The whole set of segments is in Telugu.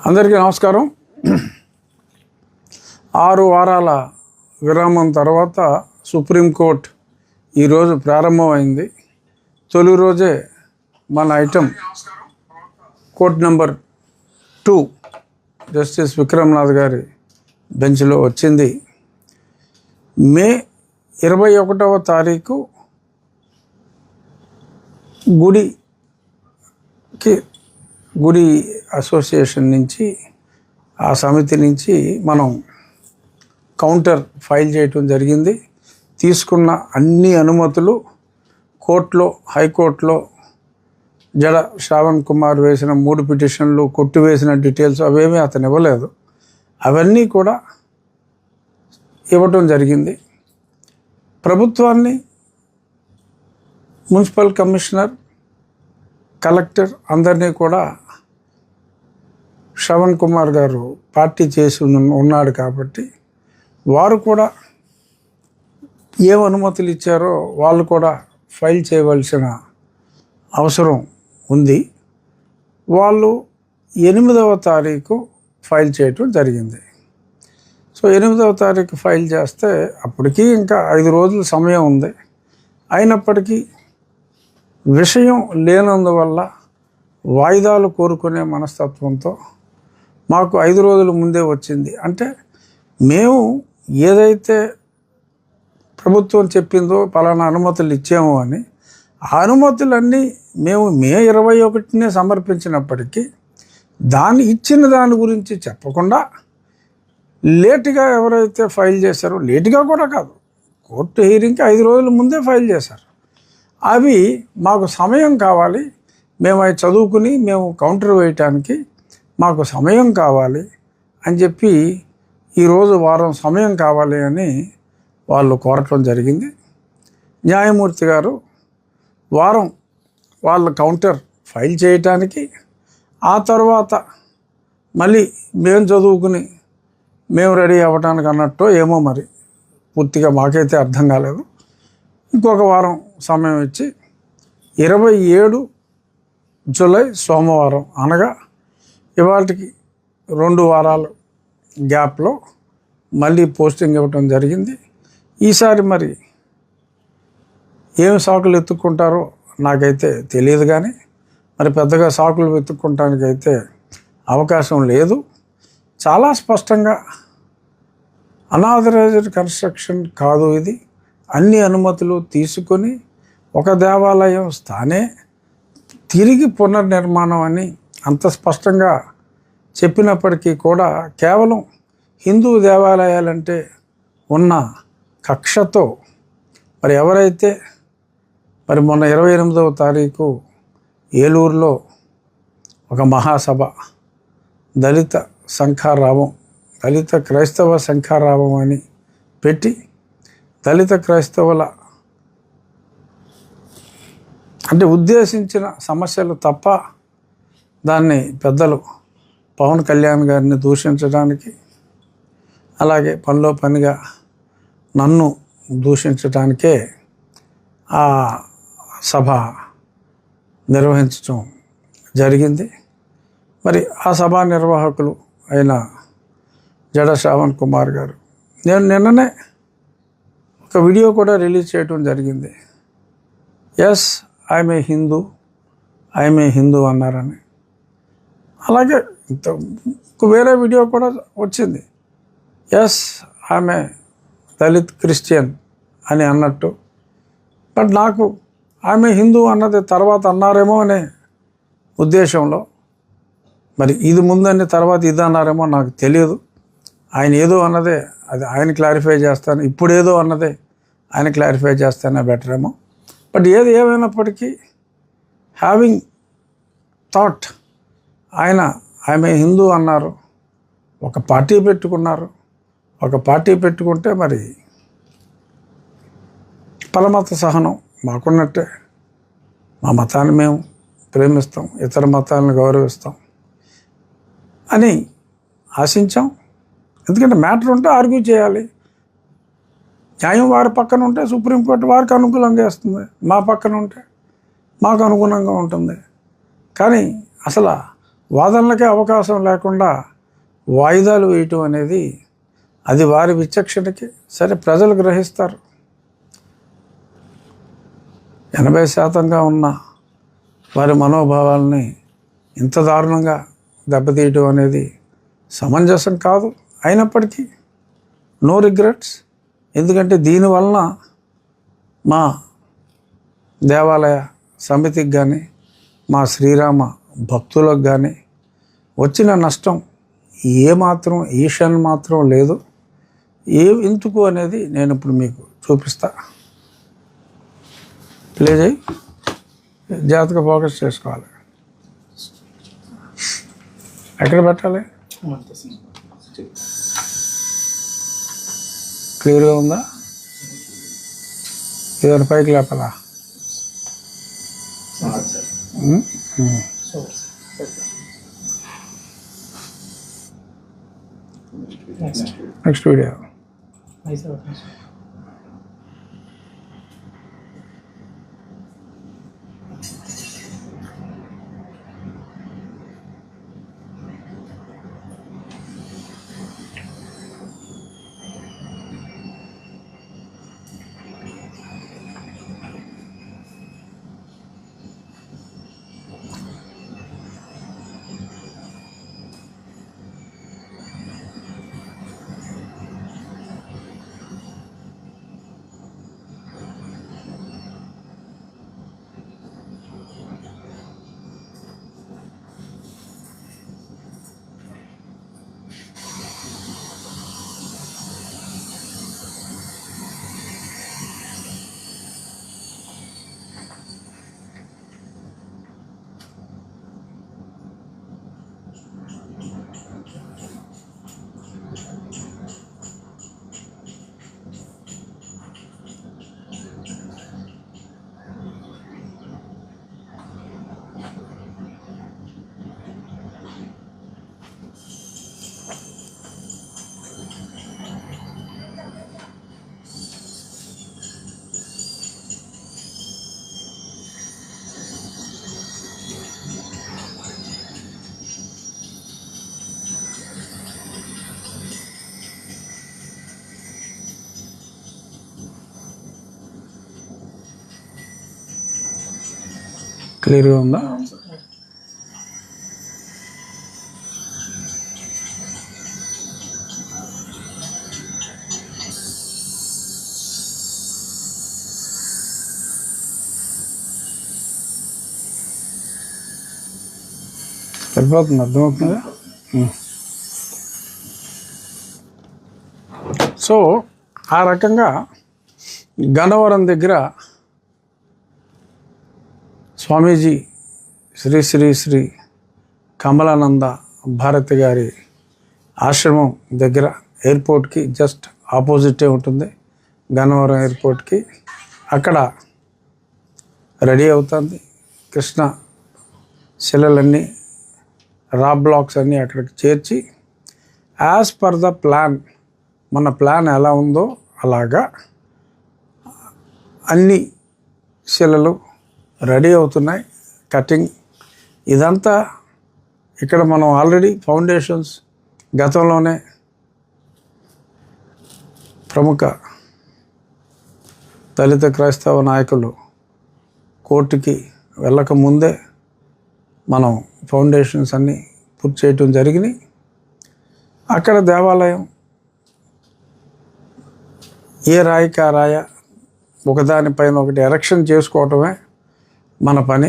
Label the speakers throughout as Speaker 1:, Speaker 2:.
Speaker 1: అందరికీ నమస్కారం. 6 వారాల విరామం తర్వాత సుప్రీంకోర్టు ఈరోజు ప్రారంభమైంది. తొలి రోజే మన item court number 2 justice Vikram Nath గారి బెంచ్లో వచ్చింది. మే 21వ తారీఖు గుడి అసోసియేషన్ నుంచి, ఆ సమితి నుంచి మనం కౌంటర్ ఫైల్ చేయటం జరిగింది. తీసుకున్న అన్ని అనుమతులు కోర్టులో, హైకోర్టులో జడ శ్రావణ్ కుమార్ వేసిన 3 పిటిషన్లు, కొట్టివేసిన డీటెయిల్స్ అవేమీ అతను ఇవ్వలేదు. అవన్నీ కూడా ఇవ్వటం జరిగింది. ప్రభుత్వాన్ని, మున్సిపల్ కమిషనర్, కలెక్టర్ అందరినీ కూడా శ్రవణ్ కుమార్ గారు పార్టీ చేసి ఉన్నాడు కాబట్టి వారు కూడా ఏం అనుమతులు ఇచ్చారో వాళ్ళు కూడా ఫైల్ చేయవలసిన అవసరం ఉంది. వాళ్ళు 8వ తారీఖు ఫైల్ చేయటం జరిగింది. సో 8వ తారీఖు ఫైల్ చేస్తే అప్పటికీ ఇంకా 5 రోజుల సమయం ఉంది. అయినప్పటికీ విషయం లేనందువల్ల వాయిదాలు కోరుకునే మనస్తత్వంతో మాకు 5 రోజుల ముందే వచ్చింది. అంటే మేము ఏదైతే ప్రభుత్వం చెప్పిందో పలానా అనుమతులు ఇచ్చాము అని, ఆ అనుమతులన్నీ మేము మే 21నే సమర్పించినప్పటికీ ఇచ్చిన దాని గురించి చెప్పకుండా లేటుగా ఎవరైతే ఫైల్ చేశారో, లేటుగా కూడా కాదు, కోర్టు హీరింగ్కి 5 రోజుల ముందే ఫైల్ చేశారు. అవి మాకు సమయం కావాలి, మేము అవి చదువుకుని మేము కౌంటర్ వేయటానికి మాకు సమయం కావాలి అని చెప్పి ఈరోజు వారం సమయం కావాలి అని వాళ్ళు కోరటం జరిగింది. న్యాయమూర్తి గారు వారం వాళ్ళ కౌంటర్ ఫైల్ చేయటానికి, ఆ తర్వాత మళ్ళీ మేము చదువుకుని మేము రెడీ అవ్వటానికి అన్నట్టు ఏమో మరి పూర్తిగా మాకైతే అర్థం కాలేదు. ఇంకొక వారం సమయం ఇచ్చి 27 జూలై సోమవారం, అనగా ఇవాళకి 2 వారాలు గ్యాప్లో మళ్ళీ పోస్టింగ్ ఇవ్వటం జరిగింది. ఈసారి మరి ఏం సాకులు ఎత్తుక్కుంటారో నాకైతే తెలియదు, కానీ మరి పెద్దగా సాకులు వెతుక్కుంటానికైతే అవకాశం లేదు. చాలా స్పష్టంగా అనాథరైజ్డ్ కన్స్ట్రక్షన్ కాదు ఇది. అన్ని అనుమతులు తీసుకొని ఒక దేవాలయం స్థానే తిరిగి పునర్నిర్మాణం అని అంత స్పష్టంగా చెప్పినప్పటికీ కూడా కేవలం హిందూ దేవాలయాలంటే ఉన్న కక్షతో మరి ఎవరైతే మరి మొన్న 28వ తారీఖు ఏలూరులో ఒక మహాసభ, దళిత క్రైస్తవ శంఖారావం అని పెట్టి దళిత క్రైస్తవుల అంటే ఉద్దేశించిన సమస్యలు తప్ప దాన్ని పెద్దలు పవన్ కళ్యాణ్ గారిని దూషించడానికి, అలాగే పనిలో పనిగా నన్ను దూషించడానికే ఆ సభ నిర్వహించడం జరిగింది. మరి ఆ సభా నిర్వాహకులు అయిన జడ శ్రావణ్ కుమార్ గారు, నేను నిన్ననే ఒక వీడియో కూడా రిలీజ్ చేయడం జరిగింది. ఎస్ ఐఎమ్ ఏ హిందూ అన్నారని. అలాగే వేరే వీడియో కూడా వచ్చింది, yes I'm a Dalit Christian అని అన్నట్టు. బట్ నాకు ఐఎమ్ ఏ హిందూ అన్నది తర్వాత అన్నారేమో అనే ఉద్దేశంలో, మరి ఇది ముందని తర్వాత ఇది అన్నారేమో నాకు తెలియదు. ఆయన ఏదో అన్నదే అది ఆయన క్లారిఫై చేస్తాను, ఇప్పుడు ఏదో అన్నదే ఆయన క్లారిఫై చేస్తానే బెటర్ ఏమో. బట్ ఏది ఏమైనప్పటికీ హ్యావింగ్ థాట్ ఆయన హిందూ అన్నారు, ఒక పార్టీ పెట్టుకున్నారు. ఒక పార్టీ పెట్టుకుంటే మరి పరమత సహనం మాకున్నట్టే, మా మతాన్ని మేము ప్రేమిస్తాం, ఇతర మతాలను గౌరవిస్తాం అని ఆశించాం. ఎందుకంటే మ్యాటర్ ఉంటే ఆర్గ్యూ చేయాలి. న్యాయం వారి పక్కన ఉంటే సుప్రీంకోర్టు వారికి అనుకూలంగా వేస్తుంది, మా పక్కన ఉంటే మాకు అనుగుణంగా ఉంటుంది. కానీ అసలు వాదనలకే అవకాశం లేకుండా వాయిదాలు వేయటం అనేది అది వారి విచక్షణకి సరే ప్రజలు గ్రహిస్తారు. 80% ఉన్న వారి మనోభావాల్ని ఇంత దారుణంగా దెబ్బతీయటం అనేది సమంజసం కాదు. అయినప్పటికీ నో రిగ్రెట్స్. ఎందుకంటే దీనివలన మా దేవాలయ సమితికి కానీ మా శ్రీరామ భక్తులకు కానీ వచ్చిన నష్టం ఏమాత్రం ఈషన్ మాత్రం లేదు. ఎందుకు అనేది నేను ఇప్పుడు మీకు చూపిస్తా. ప్లే చేయి. జాగ్రత్తగా ఫోకస్ చేసుకోవాలి. ఎక్కడ పెట్టాలి? క్లియర్గా ఉందా? ఏదైనా పైకి లేపాలా? Next video. క్లియర్గా ఉందా? సరిపోతుంది, అర్థమవుతుందా? సో ఆ రకంగా గన్నవరం దగ్గర స్వామీజీ శ్రీ శ్రీ శ్రీ కమలానంద భారతి గారి ఆశ్రమం దగ్గర ఎయిర్పోర్ట్కి జస్ట్ ఆపోజిటే ఉంటుంది, గన్నవరం ఎయిర్పోర్ట్కి. అక్కడ రెడీ అవుతుంది. కృష్ణ శిలలన్నీ, రా బ్లాక్స్ అన్నీ అక్కడికి చేర్చి యాజ్ పర్ ద ప్లాన్, మన ప్లాన్ ఎలా ఉందో అలాగా అన్ని శిలలు రెడీ అవుతున్నాయి. కటింగ్ ఇదంతా ఇక్కడ మనం ఆల్రెడీ ఫౌండేషన్స్ గతంలోనే ప్రముఖ దళిత క్రైస్తవ నాయకులు కోర్టుకి వెళ్ళక ముందే మనం ఫౌండేషన్స్ అన్నీ పూర్తి చేయటం జరిగినాయి. అక్కడ దేవాలయం ఏ రాయికి ఆ రాయ ఒకదానిపైన ఒకటి ఎరెక్షన్ చేసుకోవటమే మన పని.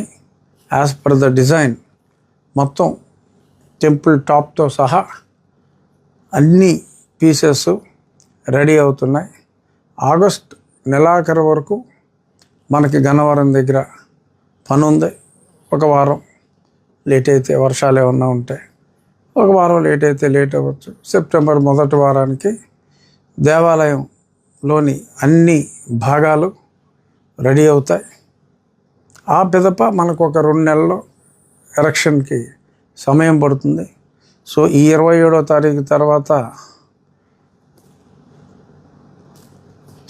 Speaker 1: యాజ్ పర్ ద డిజైన్ మొత్తం టెంపుల్ టాప్తో సహా అన్ని పీసెస్ రెడీ అవుతున్నాయి. ఆగస్ట్ నెలాఖరు వరకు మనకి గన్నవరం దగ్గర పని ఉంది. ఒక వారం లేట్ అయితే, వర్షాలు ఏమన్నా ఉంటే ఒక వారం లేట్ అయితే లేట్ అవ్వచ్చు. సెప్టెంబర్ మొదటి వారానికి దేవాలయంలోని అన్ని భాగాలు రెడీ అవుతాయి. ఆ పిదప మనకు ఒక 2 నెలల్లో ఎలక్షన్కి సమయం పడుతుంది. సో ఈ 27వ తారీఖు తర్వాత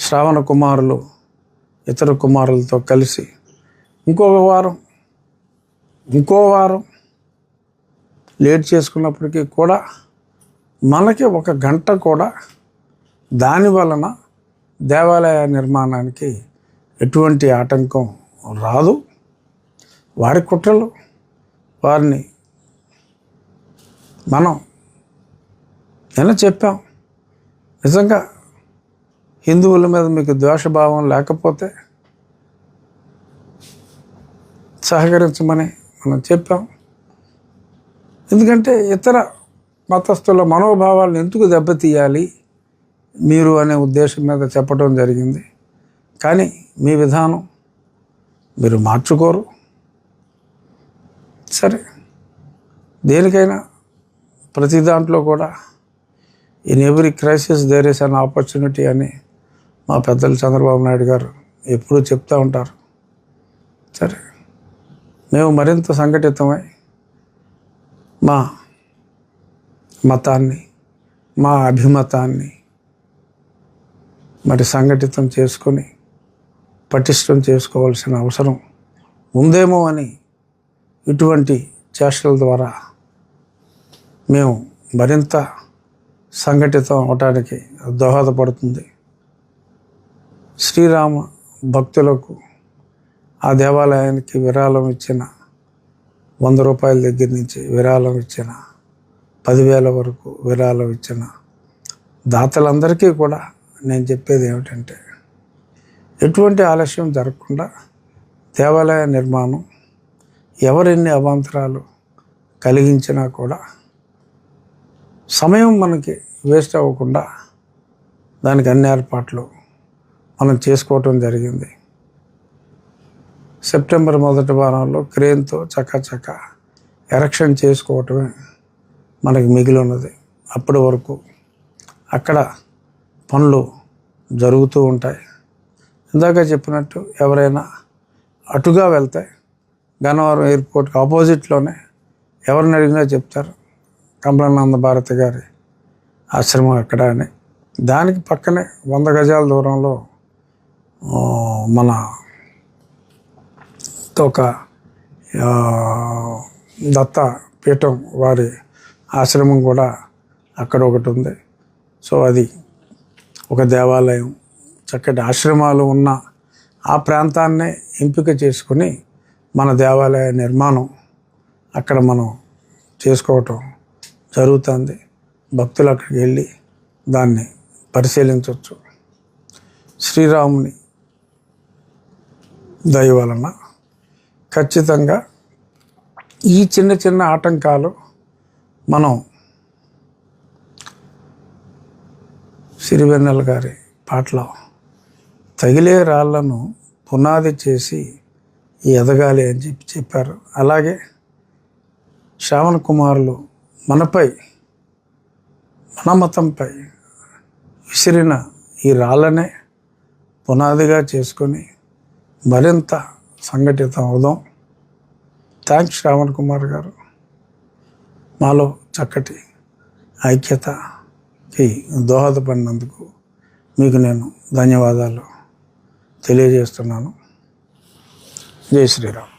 Speaker 1: శ్రావణ కుమారులు ఇతర కుమారులతో కలిసి ఇంకో వారం లేట్ చేసుకున్నప్పటికీ కూడా మనకి 1 గంట కూడా దాని వలన దేవాలయ నిర్మాణానికి ఎటువంటి ఆటంకం రాదు. వారి కుట్రలు వారిని మనం నిన్న చెప్పాం. నిజంగా హిందువుల మీద మీకు ద్వేషభావం లేకపోతే సహకరించమని మనం చెప్పాం. ఎందుకంటే ఇతర మతస్థుల మనోభావాలను ఎందుకు దెబ్బతీయాలి మీరు అనే ఉద్దేశం మీద చెప్పడం జరిగింది. కానీ మీ విధానం మీరు మార్చుకోరు. సరే, దేనికైనా ప్రతి దాంట్లో కూడా in every crisis there is an opportunity అని మా పెద్దలు చంద్రబాబు నాయుడు గారు ఎప్పుడూ చెప్తూ ఉంటారు. సరే, మేము మరింత సంఘటితమై మా మతాన్ని, మా అభిమతాన్ని మరి సంఘటితం చేసుకొని పటిష్టం చేసుకోవాల్సిన అవసరం ఉందేమో అని ఇటువంటి చేష్టల ద్వారా మేము మరింత సంఘటితం అవటానికి దోహదపడుతుంది. శ్రీరామ భక్తులకు ఆ దేవాలయానికి విరాళం ఇచ్చిన 100 రూపాయల దగ్గర నుంచి విరాళం ఇచ్చిన 10,000 వరకు విరాళం ఇచ్చిన దాతలందరికీ కూడా నేను చెప్పేది ఏమిటంటే, ఎటువంటి ఆలస్యం జరగకుండా దేవాలయ నిర్మాణం ఎవరెన్ని అవాంతరాలు కలిగించినా కూడా సమయం మనకి వేస్ట్ అవ్వకుండా దానికి అన్ని ఏర్పాట్లు మనం చేసుకోవటం జరిగింది. సెప్టెంబర్ మొదటి వారంలో క్రేన్తో చకచక ఎరెక్షన్ చేసుకోవటమే మనకి మిగిలి ఉన్నది. అప్పటి వరకు అక్కడ పనులు జరుగుతూ ఉంటాయి. ఇందాక చెప్పినట్టు ఎవరైనా అటుగా వెళ్తే గన్నవరం ఎయిర్పోర్ట్కి ఆపోజిట్లోనే ఎవరిని అడిగినా చెప్తారు కమలానంద భారతి గారి ఆశ్రమం ఎక్కడ అని. దానికి పక్కనే 100 గజాల దూరంలో మన ఒక దత్త పీఠం వారి ఆశ్రమం కూడా అక్కడ ఒకటి ఉంది. సో అది ఒక దేవాలయం, చక్కటి ఆశ్రమాలు ఉన్న ఆ ప్రాంతాన్నే ఎంపిక చేసుకుని మన దేవాలయ నిర్మాణం అక్కడ మనం చేసుకోవటం జరుగుతుంది. భక్తులు అక్కడికి వెళ్ళి దాన్ని పరిశీలించవచ్చు. శ్రీరాముని దయ వలన ఖచ్చితంగా ఈ చిన్న చిన్న ఆటంకాలు మనం సిరివెన్నెల గారి పాటలో తగిలే రాళ్లను పునాది చేసి ఎదగాలి అని చెప్పారు. అలాగే శ్రావణ కుమారులు మనపై, మన మతంపై విసిరిన ఈ రాళ్ళనే పునాదిగా చేసుకొని మరింత సంఘటితం అవుదాం. థ్యాంక్స్ శ్రావణ్ కుమార్ గారు. మాలో చక్కటి ఐక్యతకి దోహదపడినందుకు మీకు నేను ధన్యవాదాలు తెలియజేస్తున్నాను. జై శ్రీరామ్.